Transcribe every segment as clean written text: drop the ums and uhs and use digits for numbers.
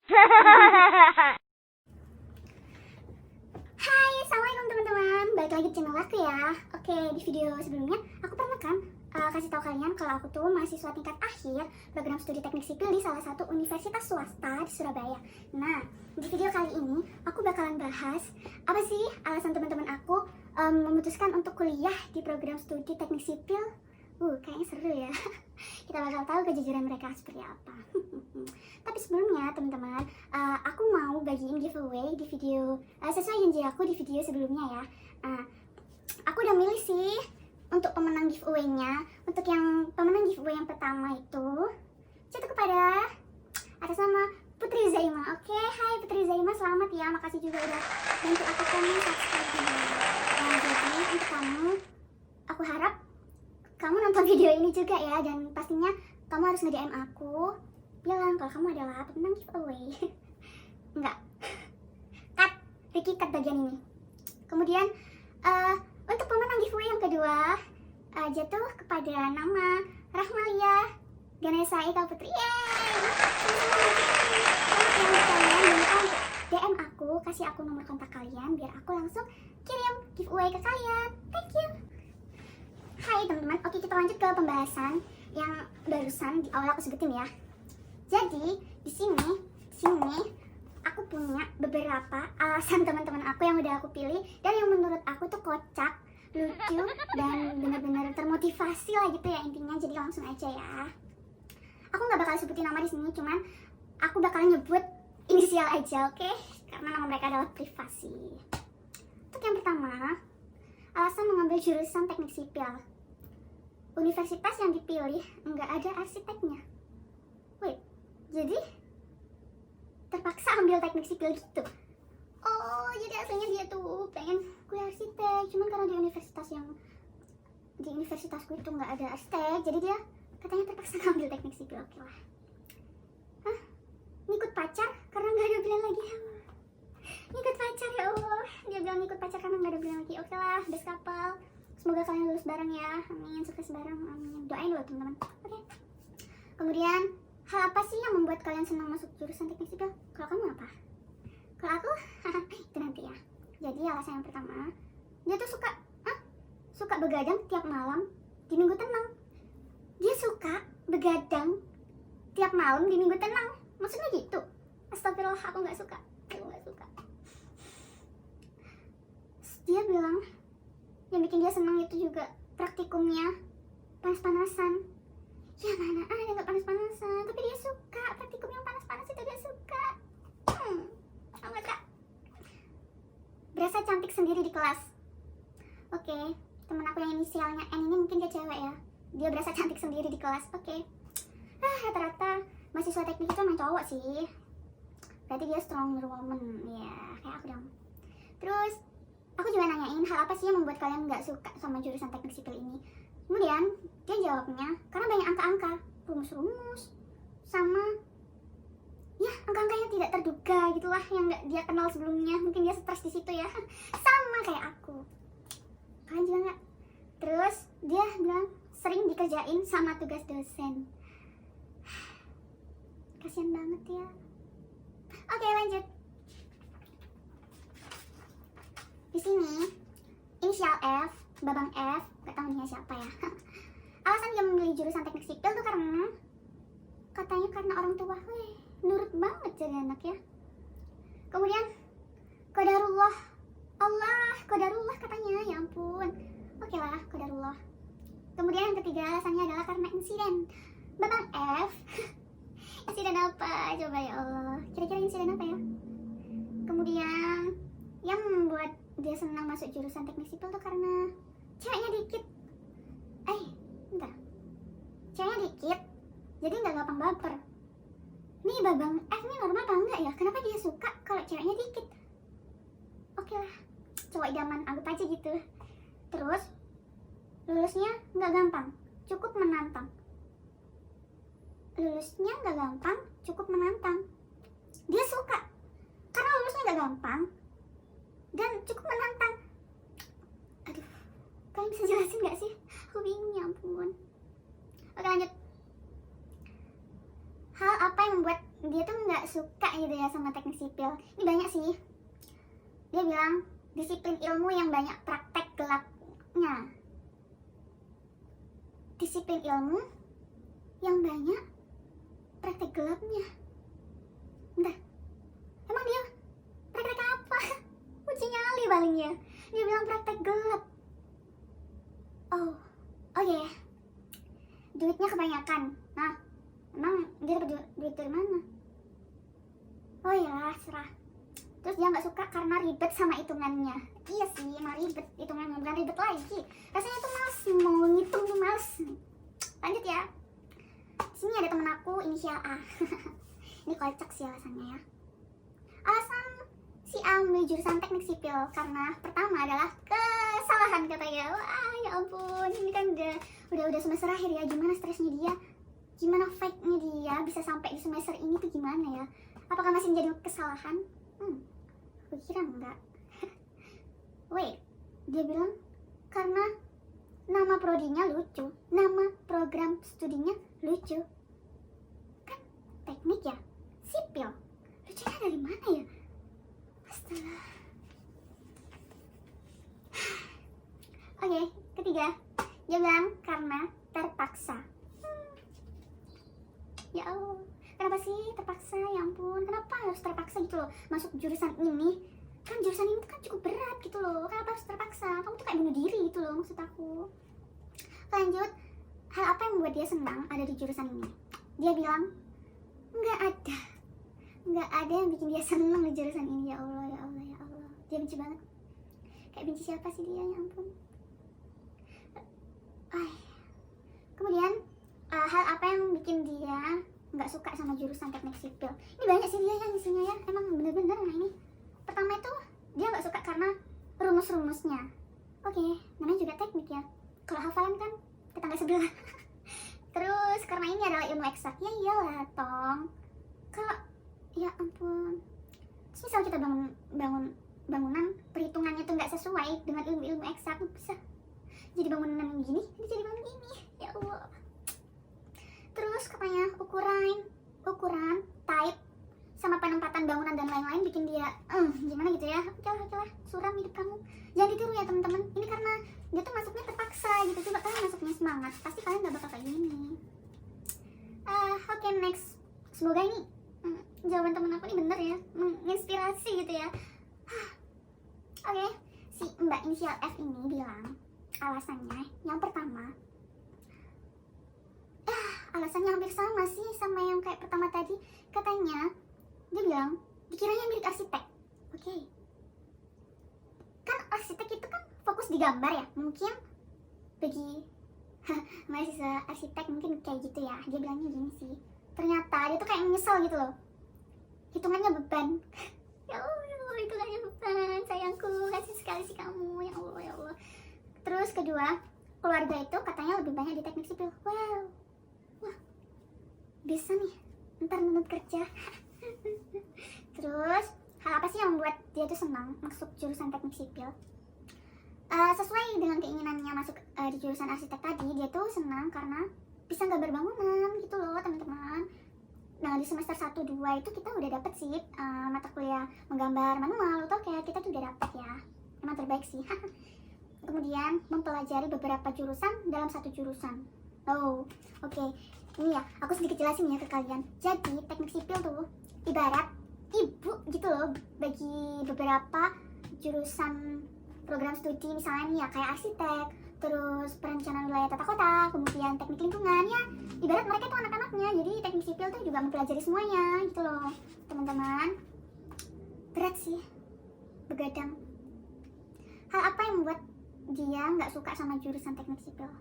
Hai, assalamualaikum teman-teman. Balik lagi di channel aku ya. Oke, di video sebelumnya aku pernah kan kasih tahu kalian kalau aku tuh mahasiswa tingkat akhir program studi teknik sipil di salah satu universitas swasta di Surabaya. Nah, di video kali ini aku bakalan bahas apa sih alasan teman-teman aku memutuskan untuk kuliah di program studi teknik sipil. Kayaknya seru ya. Kita bakal tahu kejujuran mereka seperti apa. Tapi sebelumnya teman-teman, aku mau bagiin giveaway di video sesuai janji aku di video sebelumnya ya. Aku udah milih sih untuk pemenang giveaway-nya. Untuk yang pemenang giveaway yang pertama itu jatuh kepada atas nama Putri Zaima. Oke, hai Putri Zaima, selamat ya. Makasih juga udah bantu aku komen subscribe video. Jadi untuk kamu, aku harap kamu nonton video ini juga ya, dan pastinya kamu harus nge-DM aku bilang kalau kamu adalah pemenang giveaway. Enggak, cut bagian ini. Kemudian untuk pemenang giveaway yang kedua jatuh kepada nama Rahmalia Ganesha Ika Putri. Yeay! DM aku, kasih aku nomor kontak kalian biar aku langsung kirim giveaway ke kalian. Thank you. Hai teman-teman, oke kita lanjut ke pembahasan yang barusan di awal aku sebutin ya. Jadi di sini aku punya beberapa alasan teman-teman aku yang udah aku pilih dan yang menurut aku tuh kocak, lucu, dan benar-benar termotivasi lah gitu ya intinya. Jadi langsung aja ya. Aku nggak bakal sebutin nama di sini, cuman aku bakal nyebut inisial aja, oke? Karena nama mereka adalah privasi. Untuk yang pertama, alasan mengambil jurusan teknik sipil. Universitas yang dipilih nggak ada arsiteknya. Wait, jadi terpaksa ambil teknik sipil gitu? Oh, jadi aslinya dia tuh pengen gue arsitek, cuman karena di universitasku itu nggak ada arsitek, jadi dia katanya terpaksa ngambil teknik sipil. Oke lah. Hah? Ngikut pacar karena nggak ada pilihan lagi. Ngikut pacar, ya Allah. Dia bilang ngikut pacar karena nggak ada pilihan lagi. Oke lah, best couple. Semoga kalian lulus bareng ya. Amin, sukses bareng. Amin. Doain loh teman-teman. Oke. Kemudian, hal apa sih yang membuat kalian senang masuk jurusan teknik sipil? Kalau kamu apa? Kalau aku, itu nanti ya. Jadi alasan yang pertama, dia tuh suka begadang tiap malam di minggu tenang. Dia suka begadang tiap malam di minggu tenang. Maksudnya gitu? Astagfirullah, aku nggak suka. Dia bilang yang bikin dia senang itu juga praktikumnya panas-panasan. Ya mana ada nggak panas-panasan, tapi dia suka praktikum yang panas-panas itu, dia suka. Oh nggak kak, berasa cantik sendiri di kelas. Oke, temen aku yang inisialnya N ini mungkin dia cewek ya, dia berasa cantik sendiri di kelas. Oke. Rata-rata mahasiswa teknik itu emang cowok sih, berarti dia strong woman ya, kayak aku dong. Terus aku juga nanyain hal apa sih yang membuat kalian nggak suka sama jurusan teknik sipil ini. Kemudian dia jawabnya karena banyak angka-angka, rumus-rumus, sama ya angka-angka yang tidak terduga gitulah, yang nggak dia kenal sebelumnya. Mungkin dia stres di situ ya, sama kayak aku. Kalian juga nggak? Terus dia bilang sering dikerjain sama tugas dosen. Kasian banget ya. Oke lanjut. Di sini inisial F, Babang F, gak tahu dia siapa ya. Alasan dia memilih jurusan teknik sipil tuh katanya karena orang tua. Nurut banget jadi anak ya. Kemudian qadarullah, qadarullah katanya, ya ampun. Oke lah, qadarullah. Kemudian yang ketiga alasannya adalah karena insiden. Babang F insiden apa coba ya Allah, kira-kira insiden apa ya? Kemudian yang membuat dia senang masuk jurusan teknik sipil tuh karena ceweknya dikit. Bentar, ceweknya dikit jadi nggak gampang baper. Nih Babang F ini normal apa enggak ya? Kenapa dia suka kalau ceweknya dikit? Oke lah, cowok idaman, anggap aja gitu. Terus lulusnya nggak gampang, cukup menantang. Dia suka karena lulusnya nggak gampang dan cukup menantang. Aduh, kalian bisa jelasin nggak sih? Aku bingung, ya ampun. Oke lanjut. Hal apa yang membuat dia tuh nggak suka gitu ya sama teknik sipil. Ini banyak sih. Dia bilang disiplin ilmu yang banyak praktek gelapnya. Disiplin ilmu yang banyak praktek gelapnya. Bentar, emang dia praktek apa? Uji nyali palingnya. Dia bilang praktek gelap. Oh, oke. Duitnya kebanyakan. Nah, emang dia dapat duit dari mana? Oh ya, serah. Terus dia nggak suka karena ribet sama hitungannya. Iya sih, emang ribet hitungannya, bukan ribet lagi. Rasanya tuh males, mau ngitung tuh males. Lanjut ya. Sini ada temen aku inisial A. Ini kocak sih alasannya ya. Alasan si A memilih jurusan teknik sipil karena pertama adalah kesalahan katanya. Wah ya ampun, ini kan udah semester akhir ya. Gimana stresnya dia? Gimana fight-nya dia bisa sampai di semester ini tuh gimana ya? Apakah masih menjadi kesalahan? Aku kira enggak. Wait, dia bilang karena nama prodinya lucu, nama program studinya lucu. Kan teknik ya, sipil. Lucunya dari mana ya? Astaga. Oke, ketiga, dia bilang karena terpaksa. Ya Allah, kenapa sih terpaksa? Ya ampun, kenapa harus terpaksa gitu loh masuk jurusan ini? Kan jurusan ini kan cukup berat gitu loh. Kenapa harus terpaksa? Kamu tuh kayak bunuh diri gitu loh maksud aku. Lanjut, hal apa yang membuat dia senang ada di jurusan ini? Dia bilang nggak ada yang bikin dia senang di jurusan ini. Ya Allah, ya Allah, ya Allah. Dia benci banget. Kayak benci siapa sih dia? Ya ampun. Kemudian hal apa yang bikin dia nggak suka sama jurusan teknik sipil? Ini banyak sih dia yang isinya ya, emang bener-bener. Nah ini pertama itu dia nggak suka karena rumus-rumusnya. Oke, namanya juga teknik ya, kalau hafalan kan tetangga sebelah. Terus karena ini adalah ilmu eksak, ya iyalah tong. Kalau ya ampun, terus misal kita bangun bangunan, perhitungannya tuh nggak sesuai dengan ilmu eksak, bisa jadi bangunan gini, jadi bangunan gini. Ya Allah. Terus katanya ukuran, type, sama penempatan bangunan dan lain-lain bikin dia gimana gitu ya. Oke lah, suram hidup kamu. Jangan ditiru ya teman-teman. Ini karena dia tuh masuknya terpaksa gitu. Coba kalian masuknya semangat, pasti kalian gak bakal kayak gini. Oke, next. Semoga ini jawaban temen aku ini bener ya, menginspirasi gitu ya. Oke, si Mbak inisial F ini bilang alasannya yang pertama, alasannya hampir sama sih sama yang kayak pertama tadi. Katanya dia bilang dikiranya mirip arsitek. Oke. Kan arsitek itu kan fokus di gambar ya, mungkin bagi mahasiswa arsitek mungkin kayak gitu ya. Dia bilangnya gini sih, ternyata dia tuh kayak menyesal gitu loh, hitungannya beban. Ya Allah, hitungannya beban, sayangku, kasih sekali sih kamu. Ya Allah, ya Allah. Terus kedua, keluarga itu katanya lebih banyak di teknik sipil. Wow, wah, bisa nih ntar nuntut kerja. Terus hal apa sih yang membuat dia tuh senang masuk jurusan teknik sipil? Sesuai dengan keinginannya masuk di jurusan arsitek tadi, dia tuh senang karena bisa gambar bangunan gitu loh teman-teman. Nah di semester 1-2 itu kita udah dapet sih mata kuliah menggambar manual. Kayak kita tuh udah dapet ya, emang terbaik sih. Kemudian mempelajari beberapa jurusan dalam satu jurusan. Oh, oke. Ini ya, aku sedikit jelasin ya ke kalian. Jadi teknik sipil tuh ibarat ibu gitu loh bagi beberapa jurusan program studi, misalnya nih ya kayak arsitek, terus perencanaan wilayah tata kota, kemudian teknik lingkungan ya. Ibarat mereka tuh anak-anaknya, jadi teknik sipil tuh juga mempelajari semuanya gitu loh teman-teman. Berat sih, begadang. Hal apa yang membuat dia nggak suka sama jurusan teknik sipil?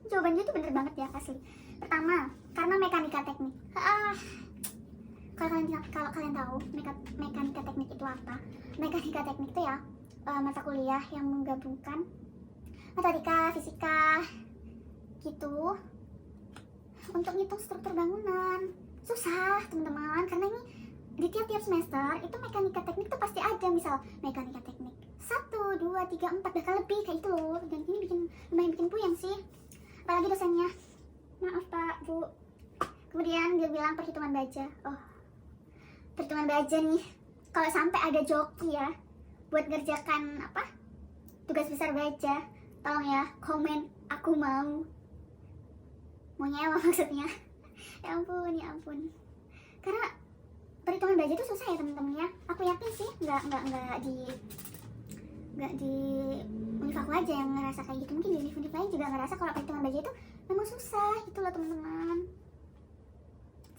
Jawabannya tuh bener banget ya, asli. Pertama, karena mekanika teknik. Kalau kalian tahu mekanika teknik itu apa? Mekanika teknik itu ya mata kuliah yang menggabungkan matematika, fisika gitu untuk ngitung struktur bangunan. Susah teman-teman, karena ini di tiap-tiap semester itu mekanika teknik tuh pasti ada, misal mekanika teknik 1, 2, 3, 4 bahkan lebih kayak itu loh. Dan ini lumayan bikin puyeng sih, apalagi dosennya, maaf pak, bu. Kemudian dia bilang perhitungan baja. Oh perhitungan baja nih, kalau sampai ada joki ya buat ngerjakan tugas besar baja, tolong ya komen aku mau nyewa maksudnya. Ya ampun, karena perhitungan baja itu susah ya teman-teman ya. Aku yakin sih nggak di univ aku aja yang ngerasa kayak gitu, mungkin di univ lain juga ngerasa kalau perhitungan baja itu memang susah gitu loh teman-teman.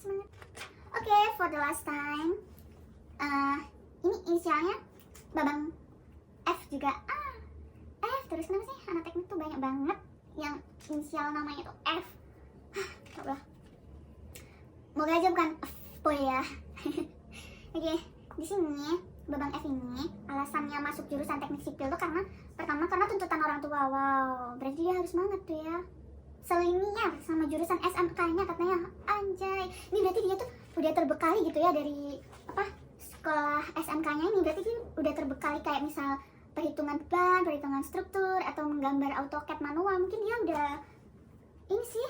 Semangat. Oke, for the last time, ini inisialnya Babang F juga. F terus, kenapa sih anak teknik tuh banyak banget yang inisial namanya tuh F. Coba, moga aja bukan F boy ya. Oke, di sini Babang F ini alasannya masuk jurusan teknik sipil tuh pertama karena tuntutan orang tua. Wow, berarti dia harus banget tuh ya, selinier sama jurusan SMK-nya katanya. Anjay, ini berarti dia tuh udah terbekali gitu ya dari sekolah SMK-nya ini. Berarti dia udah terbekali kayak misal perhitungan ban, perhitungan struktur, atau menggambar AutoCAD manual. Mungkin dia udah ini sih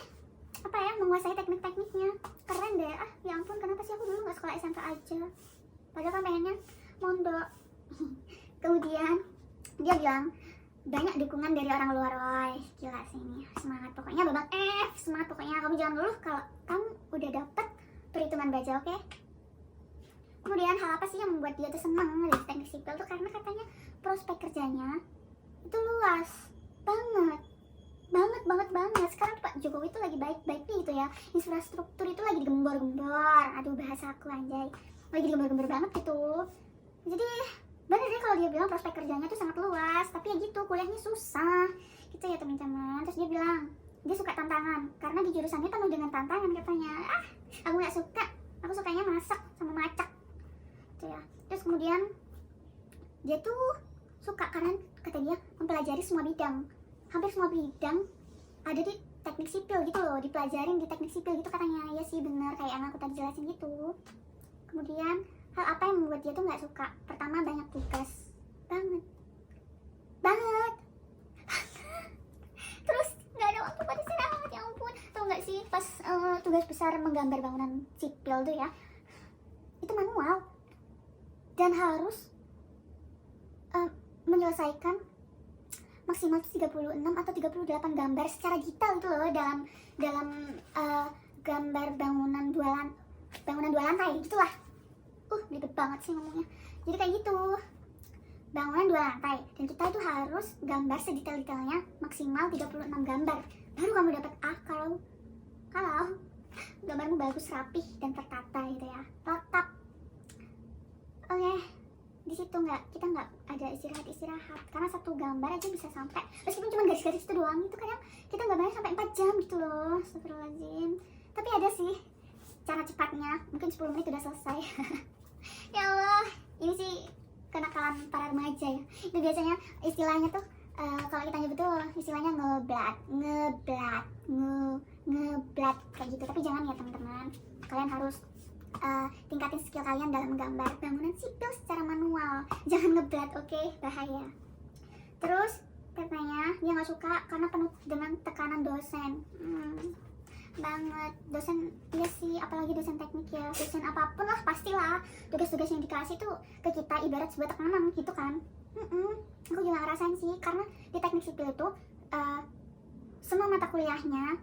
menguasai teknik-tekniknya. Keren deh. Ya ampun, kenapa sih aku dulu nggak sekolah SMK aja, padahal kan pengennya mondok. Kemudian dia bilang banyak dukungan dari orang luar. Woy, gila sih ini, semangat pokoknya Babang F, semangat pokoknya. Kamu jangan ngeluh kalau kamu udah dapet perhitungan baja, oke? Kemudian hal apa sih yang membuat dia tuh senang dari teknik sipil tuh, karena katanya prospek kerjanya itu luas banget. Sekarang tuh Pak Jokowi itu lagi baik-baiknya gitu ya, infrastruktur itu lagi digembor-gembor. Aduh, bahasa aku anjay, lagi digembor-gembor banget gitu. Jadi bener deh kalau dia bilang prospek kerjanya tuh sangat luas, tapi ya gitu, kuliahnya susah gitu ya teman-teman. Terus dia bilang dia suka tantangan, karena di jurusannya penuh dengan tantangan katanya. Aku nggak suka, aku sukanya masak sama macak gitu ya. Terus kemudian dia tuh suka karena kata dia mempelajari semua bidang, hampir semua bidang ada di teknik sipil gitu loh, dipelajarin di teknik sipil gitu katanya. Ya sih bener, kayak yang aku tadi jelasin gitu. Kemudian hal apa yang membuat dia tuh nggak suka? Pertama, banyak tugas banget. Terus nggak ada waktu buat istirahat. Ya ampun, tau nggak sih pas tugas besar menggambar bangunan sipil tuh ya, itu manual dan harus menyelesaikan maksimal 36 atau 38 gambar secara detail gitu loh, dalam gambar bangunan dua lantai gitulah. Ribet banget sih ngomongnya. Jadi kayak gitu, bangunan 2 lantai, dan kita itu harus gambar sedetail-detailnya maksimal 36 gambar. Baru kamu dapat A kalau gambarmu bagus, rapih, dan tertata gitu ya, tetap. Oke, di situ kita nggak ada istirahat, karena satu gambar aja bisa sampai, meskipun cuma garis-garis itu doang, itu kadang kita gambarnya sampai 4 jam gitu loh. Astagfirullahaladzim. Tapi ada sih cara cepatnya, mungkin 10 menit udah selesai. Ya Allah, ini sih kenakalan para remaja ya. Itu biasanya istilahnya tuh kalau kita nyebut tuh istilahnya ngeblat kayak gitu. Tapi jangan ya teman-teman, kalian harus tingkatin skill kalian dalam menggambar bangunan sipil secara manual. Jangan ngeblat, oke? Bahaya. Terus katanya dia nggak suka karena penuh dengan tekanan dosen. Banget dosen, iya sih, apalagi dosen teknik ya, dosen apapun lah, pastilah tugas-tugas yang dikasih tuh ke kita ibarat sebuah tekanan gitu kan. Aku juga ngerasain sih, karena di teknik sipil itu semua mata kuliahnya,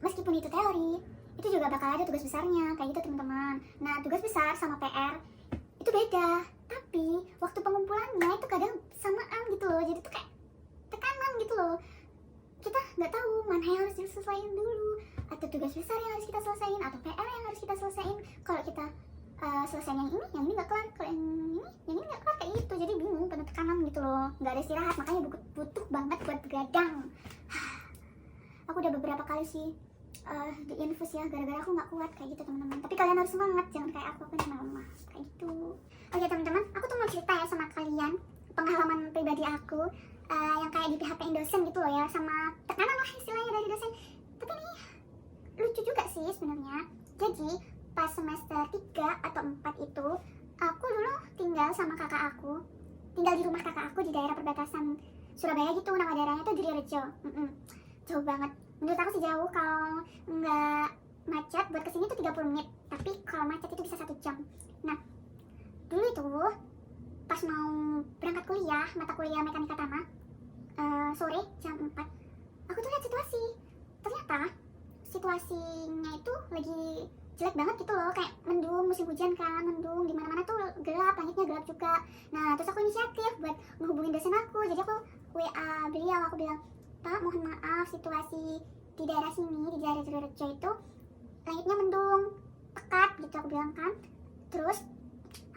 meskipun itu teori, itu juga bakal ada tugas besarnya kayak gitu teman-teman. Nah, tugas besar sama PR itu beda, tapi waktu pengumpulannya itu kadang samaan gitu loh. Jadi tuh kayak tekanan gitu loh, kita nggak tahu mana yang harus diselesaikan dulu, atau tugas besar yang harus kita selesaiin, atau PR yang harus kita selesaiin. Kalau kita selesai yang ini nggak kelar, kalau yang ini nggak kelar, kayak gitu. Jadi bingung, penuh tekanan gitu loh, nggak ada istirahat, makanya butuh banget buat begadang. Aku udah beberapa kali sih di infus ya, gara-gara aku nggak kuat kayak gitu teman-teman. Tapi kalian harus semangat, jangan kayak aku ini lemah kayak gitu. Oke teman-teman, aku tuh mau cerita ya sama kalian pengalaman pribadi aku yang kayak di PHP-in dosen gitu loh ya, sama tekanan lah istilahnya dari dosen. Tapi nih lucu juga sih sebenarnya. Jadi pas semester 3 atau 4 itu, aku dulu tinggal sama kakak aku, tinggal di rumah kakak aku di daerah perbatasan Surabaya gitu. Nama daerahnya tuh Dirirejo. Jauh banget, menurut aku sih jauh. Kalau nggak macet buat kesini tuh 30 menit, tapi kalau macet itu bisa 1 jam. Nah, pas mau berangkat kuliah, mata kuliah mekanika tanah, sore jam 4, aku tuh lihat situasi. Ternyata situasinya itu lagi jelek banget gitu loh, kayak mendung, musim hujan kan, mendung, di mana-mana tuh gelap, langitnya gelap juga. Nah, terus aku inisiatif buat menghubungin dosen aku. Jadi aku WA beliau, aku bilang, "Pak, mohon maaf, situasi di daerah sini, di daerah Sidoarjo itu langitnya mendung, pekat," gitu aku bilang kan. Terus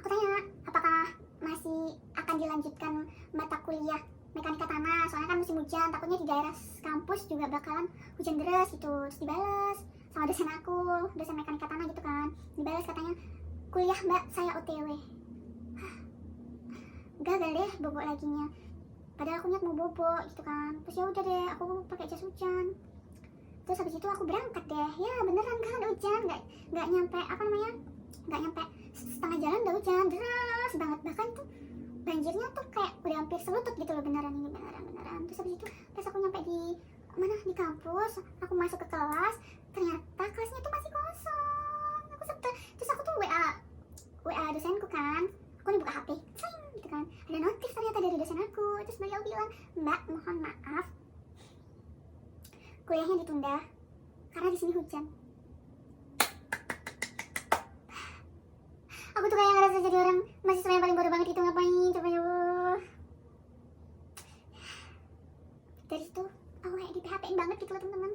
aku tanya, apakah masih akan dilanjutkan mata kuliah mekanika tanah, soalnya kan musim hujan, takutnya di daerah kampus juga bakalan hujan deras gitu. Terus dibales sama dosen aku, dosen mekanika tanah gitu kan, dibales katanya, "Kuliah mbak, saya OTW." Gagal deh bobo laginya, padahal aku niat mau bobo gitu kan. Terus ya udah deh, aku pakai jas hujan. Terus habis itu aku berangkat deh, ya beneran kan ada hujan, nggak nyampe nggak nyampe setengah jalan udah hujan deras banget, bahkan tuh banjirnya tuh kayak udah hampir selutut gitu loh, beneran ini beneran. Terus habis itu pas aku nyampe di mana, di kampus, aku masuk ke kelas, ternyata kelasnya tuh masih kosong. Aku sebel, terus aku tuh WA dosenku kan, aku nih buka HP, cing, gitu kan, ada notif ternyata dari dosen aku. Terus beliau bilang, "Mbak, mohon maaf, kuliahnya ditunda karena di sini hujan." Aku tuh kayak ngerasa jadi orang mahasiswa yang paling bodoh banget gitu, ngapain coba ya. Dari situ aku kayak di PHP-in banget gitu loh teman-teman.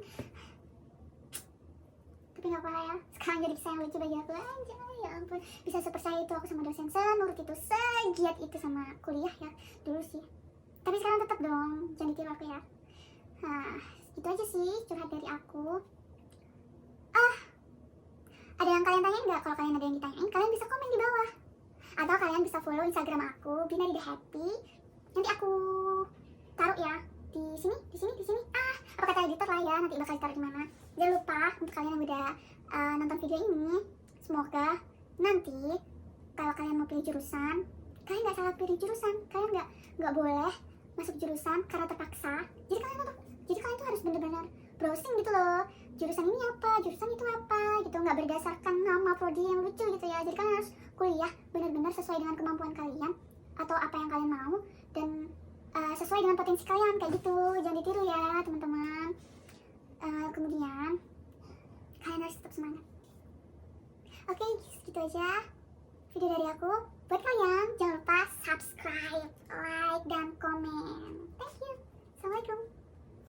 Tapi gak apa-apa ya, sekarang jadi kisah yang lucu bagi aku aja. Ya ampun, bisa sepercaya itu aku sama dosen, senurut itu, segiat itu sama kuliah ya dulu sih. Tapi sekarang tetap dong, jangan ditiru aku ya. Nah, itu aja sih curhat dari aku. Ada yang kalian tanyain nggak? Kalau kalian ada yang ditanyain, kalian bisa komen di bawah. Atau kalian bisa follow Instagram aku, Binari The Happy. Nanti aku taruh ya di sini. Apa kata editor lah ya, nanti bakal taruh di mana. Jangan lupa untuk kalian yang udah nonton video ini, semoga nanti kalau kalian mau pilih jurusan, kalian nggak salah pilih jurusan. Kalian nggak boleh masuk jurusan karena terpaksa. Jadi kalian tuh harus bener-bener browsing gitu loh, jurusan ini apa, jurusan itu apa gitu, nggak berdasarkan nama prodi yang lucu gitu ya. Jadi kalian harus kuliah benar-benar sesuai dengan kemampuan kalian atau apa yang kalian mau, dan sesuai dengan potensi kalian kayak gitu. Jangan ditiru ya teman-teman. Kemudian kalian harus tetap semangat. Oke, segitu aja video dari aku. Buat kalian jangan lupa subscribe, like, dan komen. Thank you. Assalamualaikum.